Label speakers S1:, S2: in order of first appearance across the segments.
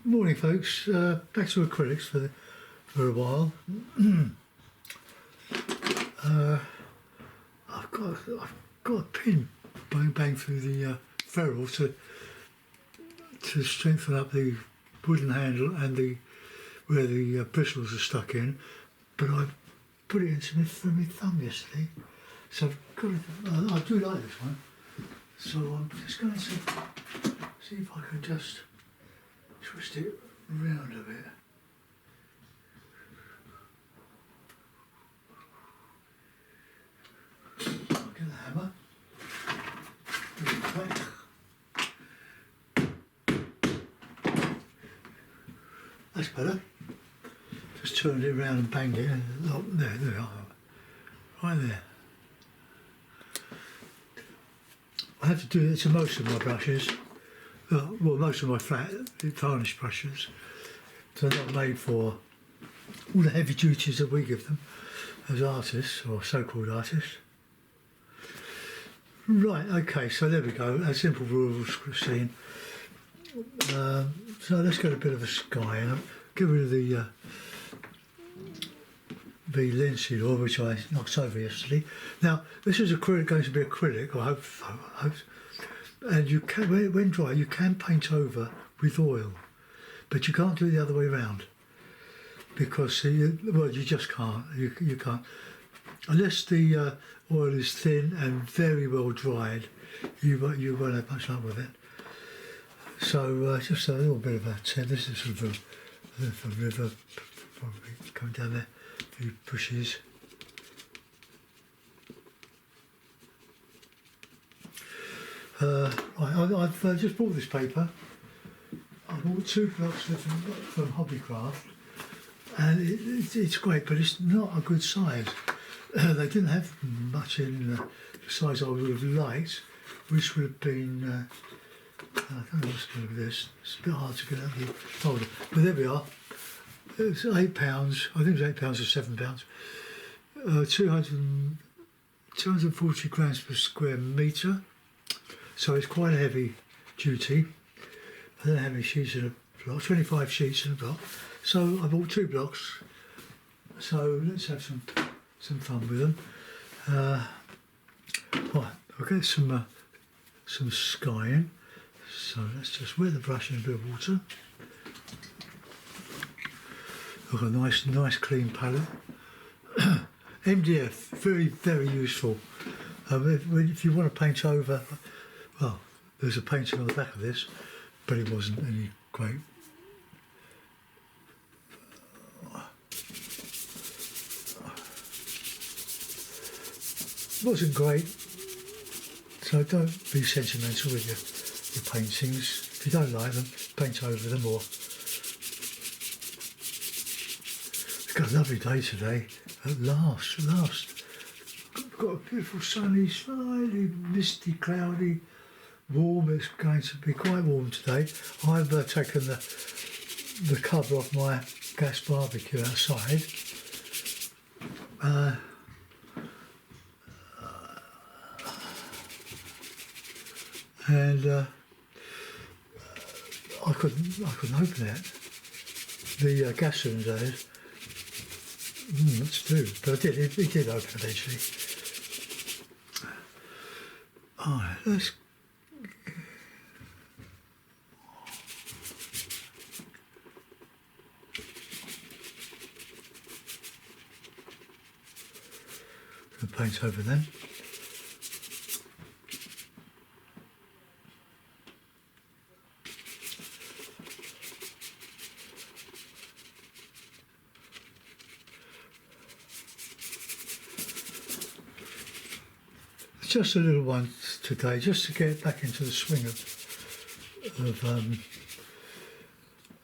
S1: Morning, folks. Back to acrylics for a while. I've got a pin bang through the ferrule to strengthen up the wooden handle and where the bristles are stuck in. But I put it into my thumb yesterday, so I do like this one. So I'm just going to see if I can just twist it round a bit. I'll get the hammer. That's better. Just turned it around and banged it. Oh, there we are. Right there. I have to do it to most of my brushes. Well, most of my flat varnish brushes. They're not made for all the heavy duties that we give them as artists, or so-called artists. Right, okay, so there we go, a simple rural scene. So let's get a bit of a sky and get rid of the linseed oil, which I knocked over yesterday. Now, this is going to be acrylic, I hope, and you can, when dry, you can paint over with oil, but you can't do it the other way around, because well, you just can't. You can't, unless the oil is thin and very well dried. You won't have much luck with it. So just a little bit of a tip. This is sort of a river, probably coming down there, a few bushes. Right, I've just bought this paper. I bought 2 blocks from Hobbycraft, and it's great, but it's not a good size. They didn't have much in the size I would have liked, which would have been, I don't know what's going to be this. It's a bit hard to get out of the folder, but there we are. It's £8, I think it was £8 or £7. 240 grams per square metre, so it's quite a heavy duty. I don't know how many sheets in a block, 25 sheets in a block. So I bought 2 blocks, so let's have some fun with them. Right, I'll get some skying. So let's just wet the brush in a bit of water. I've got a nice clean palette. MDF, very useful. If you want to paint over, well, there's a painting on the back of this, but it wasn't any great. It wasn't great, so don't be sentimental with your paintings. If you don't like them, paint over them, or it's got a lovely day today. At last, got a beautiful sunny, slightly misty, cloudy, warm. It's going to be quite warm today. I've taken the cover off my gas barbecue outside. And I couldn't open it. The gas cylinder is. Let's do, but it did open eventually. Alright, let's paint over them. Just a little one today, just to get back into the swing of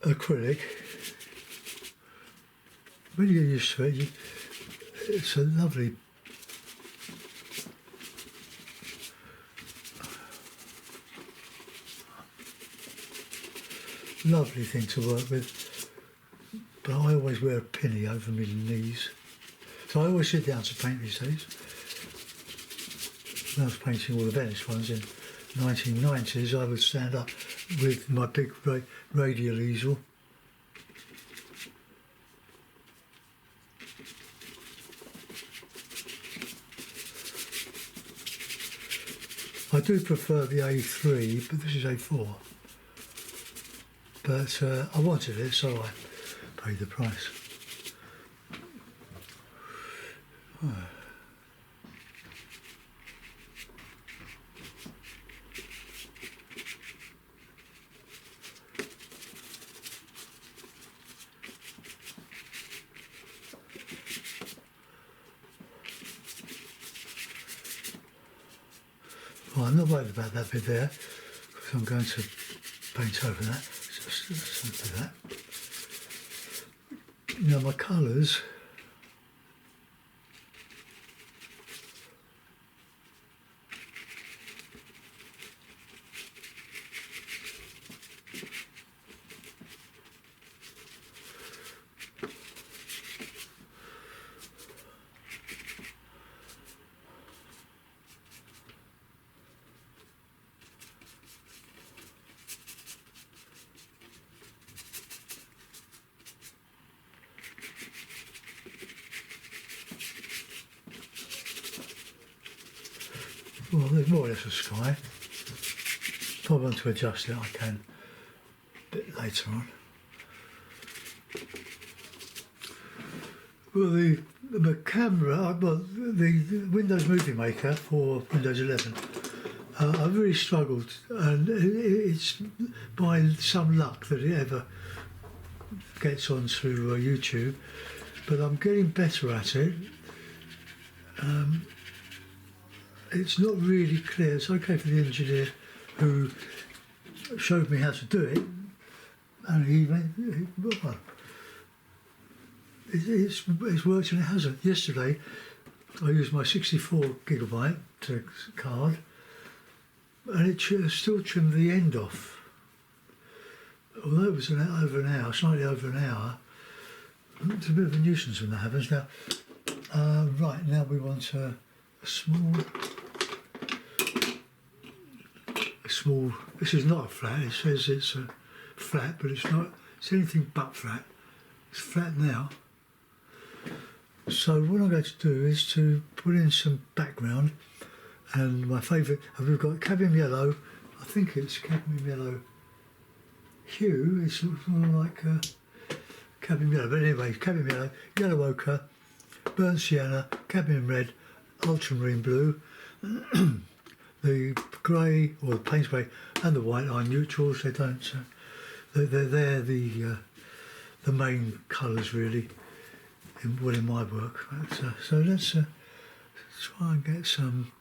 S1: acrylic. When you get used to it, it's a lovely thing to work with. But I always wear a pinny over my knees, so I always sit down to paint these days. When I was painting all the Venice ones in 1990s, I would stand up with my big radial easel. I do prefer the A3, but this is A4. But I wanted it, so I paid the price. Well, I'm not worried about that bit there, because I'm going to paint over that. Just do that. Now my colours, well, there's more or less a sky. If I want to adjust it, I can a bit later on. Well, the camera, well, the Windows Movie Maker for Windows 11, I've really struggled, and it's by some luck that it ever gets onto YouTube, but I'm getting better at it. It's not really clear. It's okay for the engineer who showed me how to do it, and well, it's worked and it hasn't. Yesterday, I used my 64GB card, and it still trimmed the end off. Although it was over an hour, slightly over an hour, it's a bit of a nuisance when that happens. Now, right, now we want a small, this is not a flat, it says it's a flat, but it's not, it's anything but flat. It's flat now. So what I'm going to do is to put in some background, and my favourite, we've got cadmium yellow, I think it's cadmium yellow hue, it's sort of like cadmium yellow, but anyway, cadmium yellow, yellow ochre, burnt sienna, cadmium red, ultramarine blue, the grey, or the Payne's grey, and the white are neutrals. They don't, they're the main colours really, in my work. So let's try and get some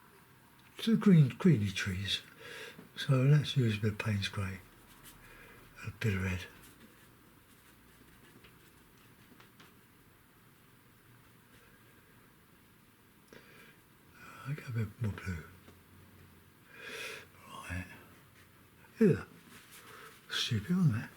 S1: greeny trees. So let's use a bit of Payne's grey, a bit of red. I get a bit more blue. Right. Yeah. Stupid, wasn't it?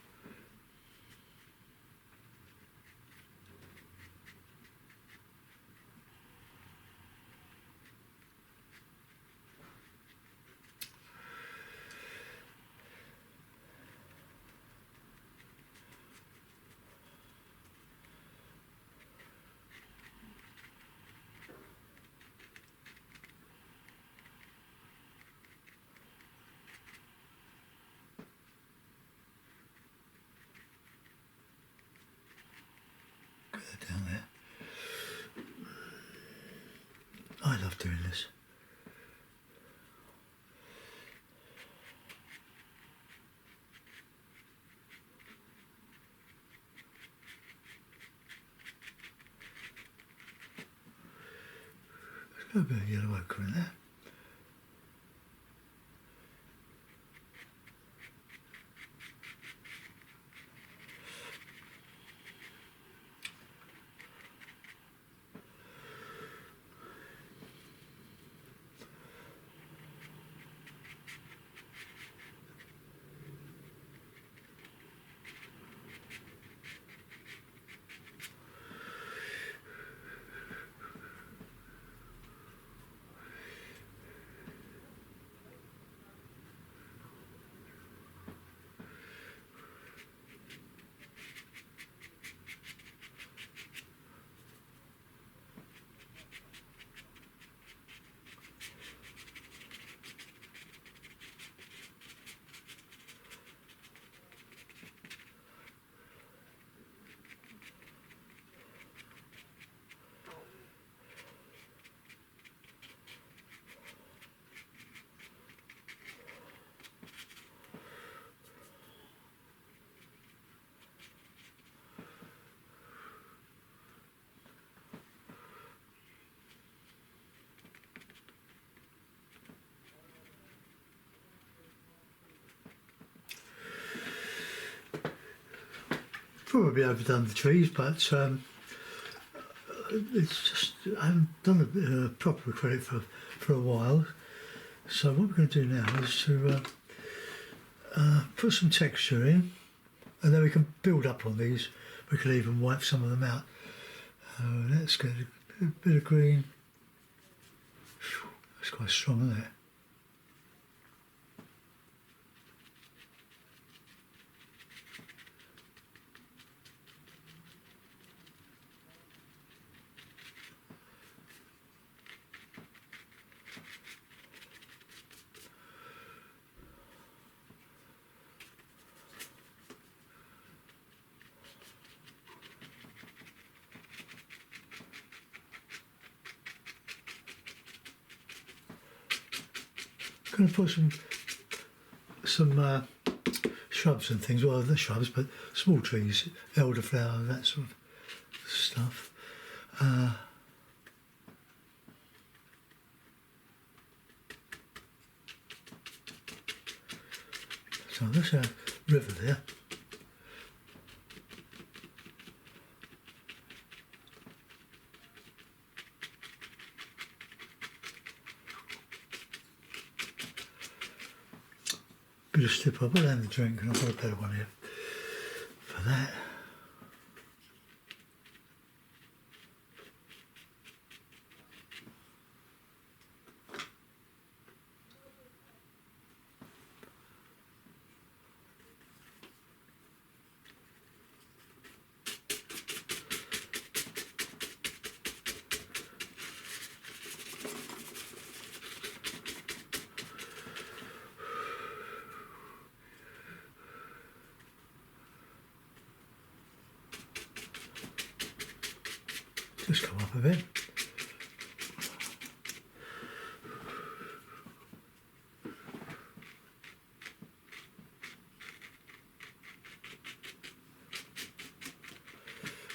S1: Down there. I love doing this. There's got a bit of yellow ochre in there. probably overdone the trees, but it's just I haven't done a proper acrylic for a while. So what we're going to do now is to put some texture in, and then we can build up on these. We can even wipe some of them out. Let's get a bit of green. That's quite strong, isn't it? Going to put some shrubs and things. Well, not shrubs, but small trees, elderflower, that sort of stuff. So there's a river there. Bit of slip up, I'll have a drink, and I've got a better one here for that. Just come up a bit.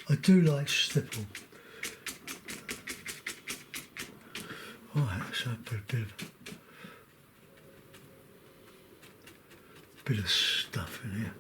S1: I do like stipple. Alright, so I put a bit of stuff in here.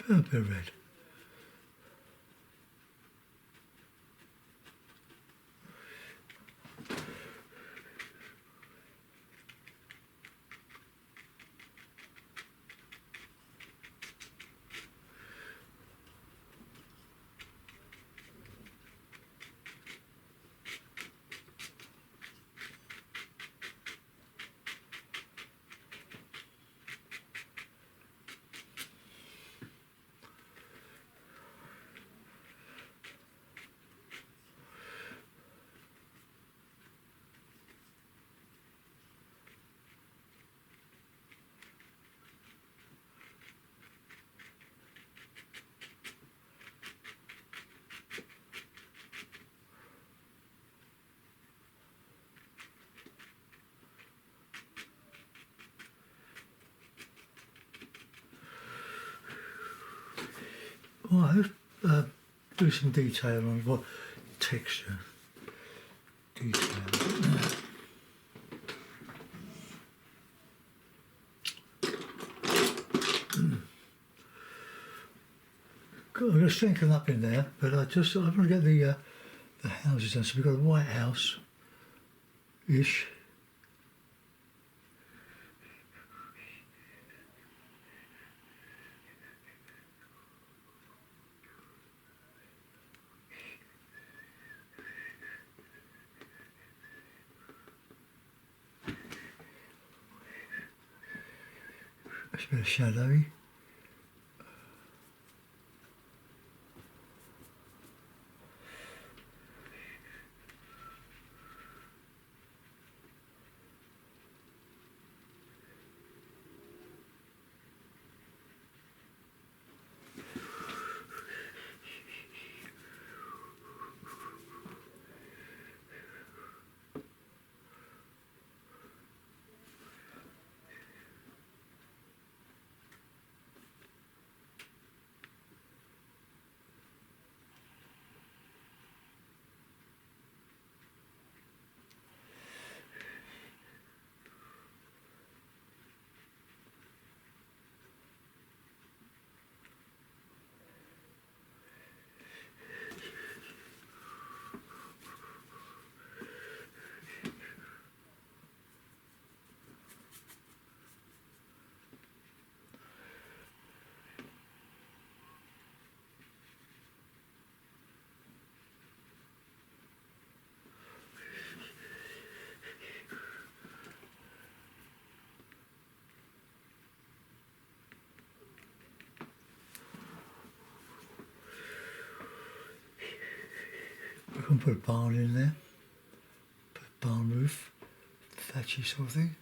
S1: A bit of red. Well, let's do some detail on what texture. Detail. I'm going to strengthen up in there, but I want to get the houses done. So we've got a white house-ish. It's a bit shadowy. can put a barn in there, put a barn roof, thatchy sort of thing.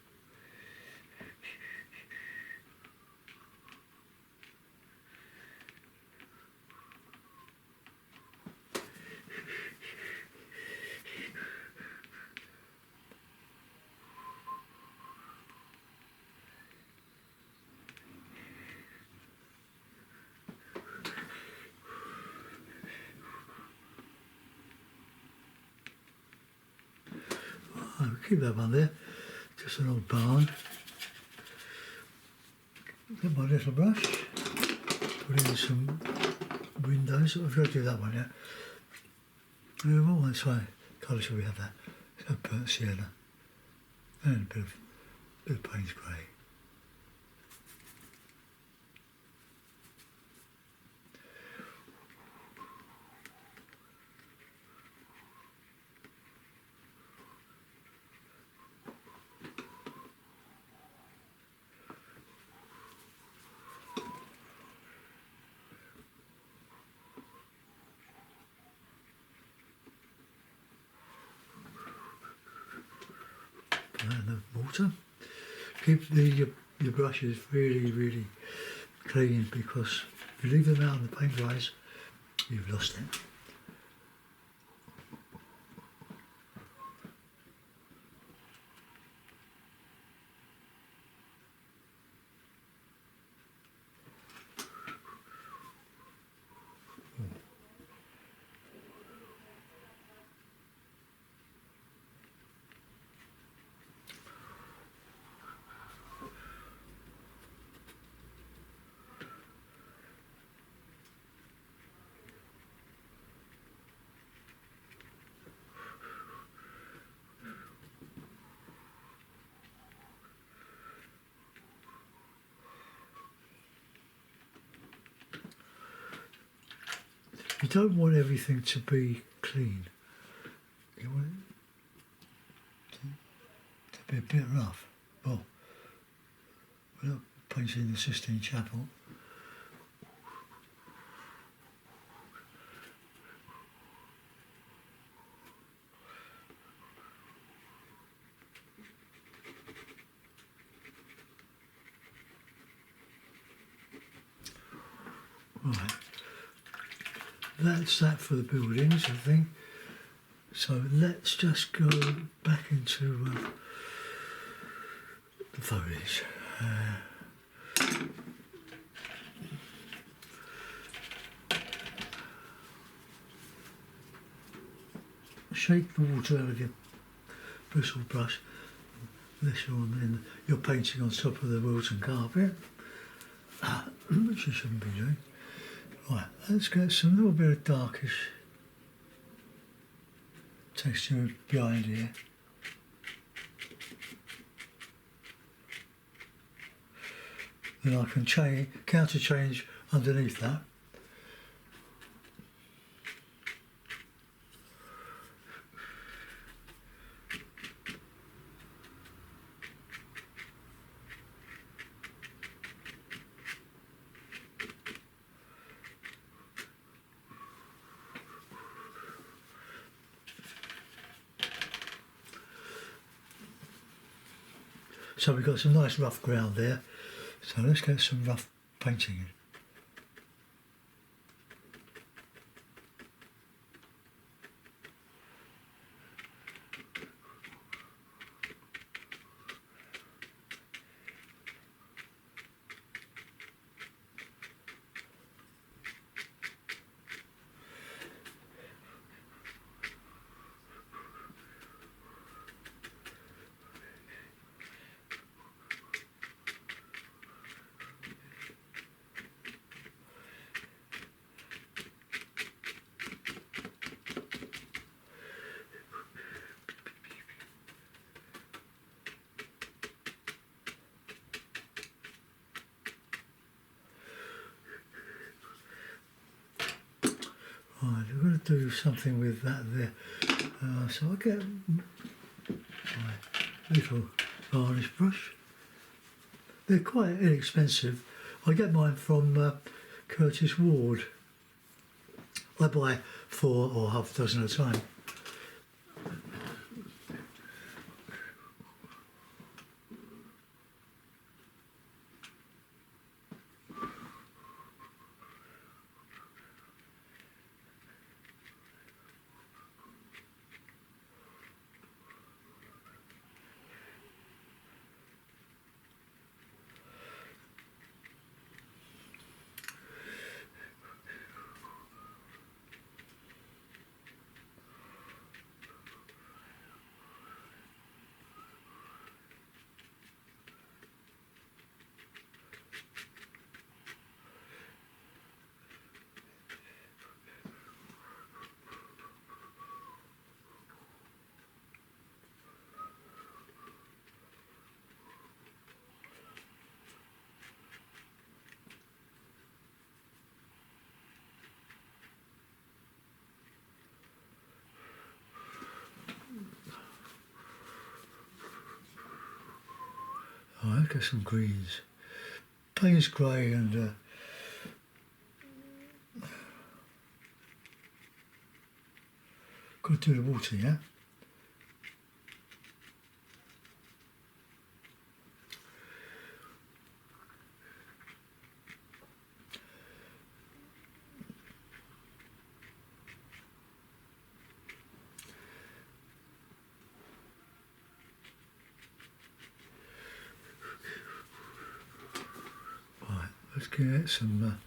S1: I'll keep that one there, just an old barn. Get my little brush, put in some windows. I've got to do that one yet. What one colour shall we have that? Let's have burnt sienna and a bit of Payne's grey. And the water. Keep your brushes really clean, because if you leave them out and the paint dries, you've lost it. You don't want everything to be clean. You want it to be a bit rough. Well, we're not painting the Sistine Chapel. Right. That's that for the buildings, I think. So let's just go back into the foliage. Shake the water out of your bristle brush unless you're painting on top of the Wilton carpet, which you shouldn't be doing. Right, let's get some little bit of darkish texture behind here. Then I can counter change underneath that. So we've got some nice rough ground there. So let's get some rough painting in. Right, we're going to do something with that there. So I get my little varnish brush. They're quite inexpensive. I get mine from Curtis Ward. I buy 4 or half a dozen at a time. get some greens. Payne's grey and got to do the water, yeah? Right, let's get some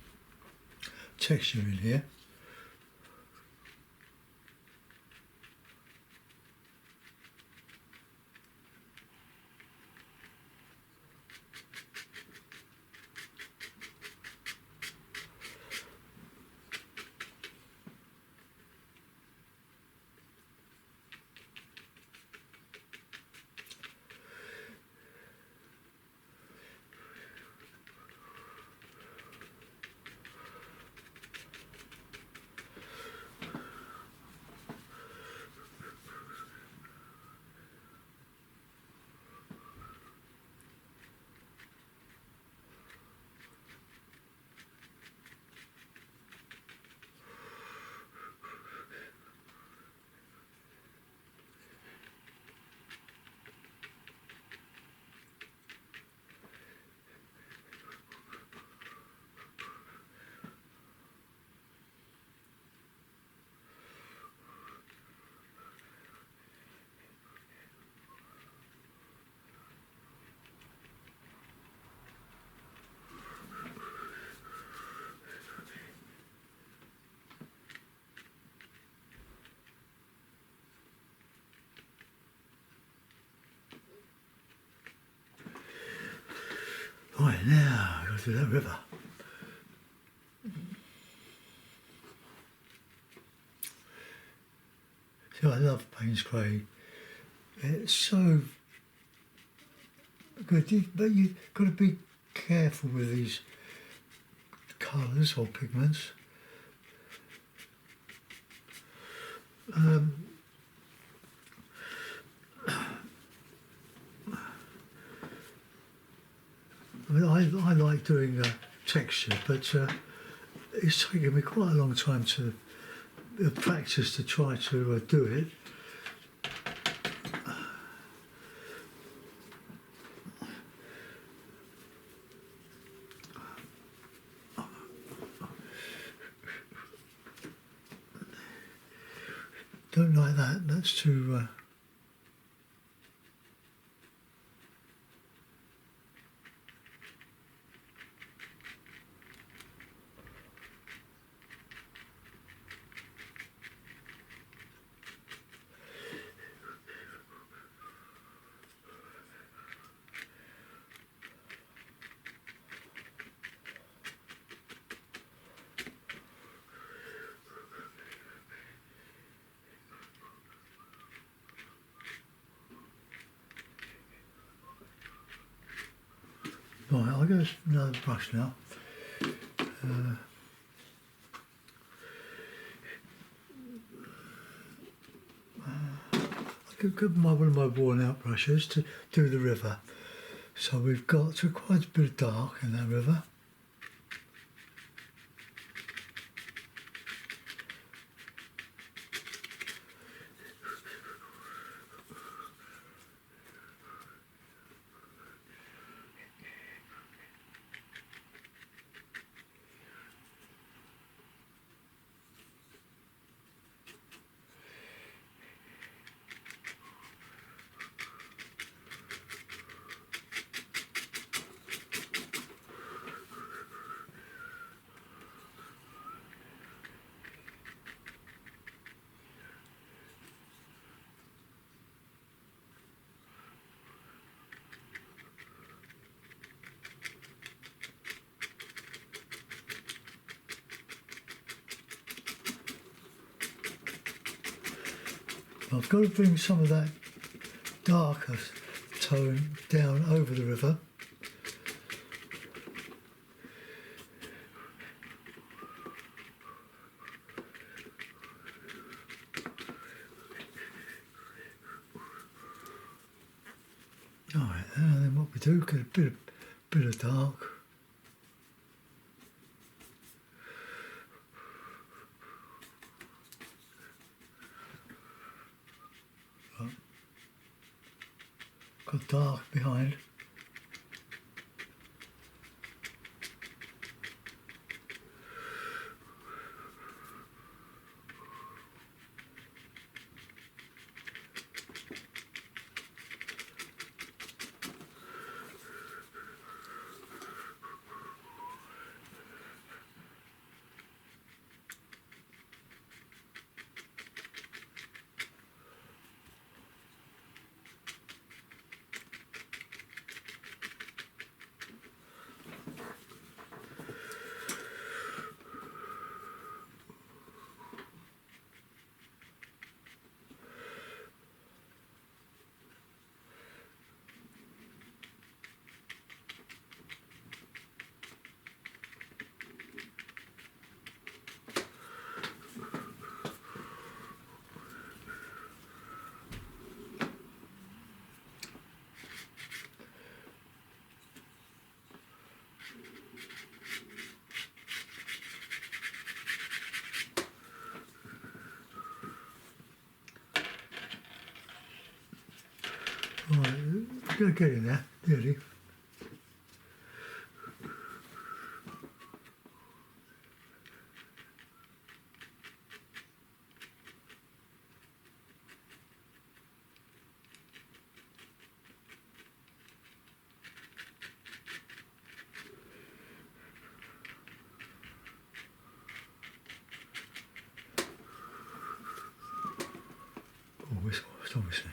S1: texture in here. Right, now go through that river. See, I love Payne's grey. It's so good, but you've got to be careful with these colours or pigments. I mean, I like doing texture, but it's taken me quite a long time to practice to try to do it. Don't like that, that's too... Right, I'll go with another brush now. I could grab one of my worn out brushes to do the river. So we've got quite a bit of dark in that river. I've got to bring some of that darker tone down over the river. Alright, and then what we We do get a bit of dark. Got dark behind. Right, we're going to get in there, nearly. Oh, it's obviously.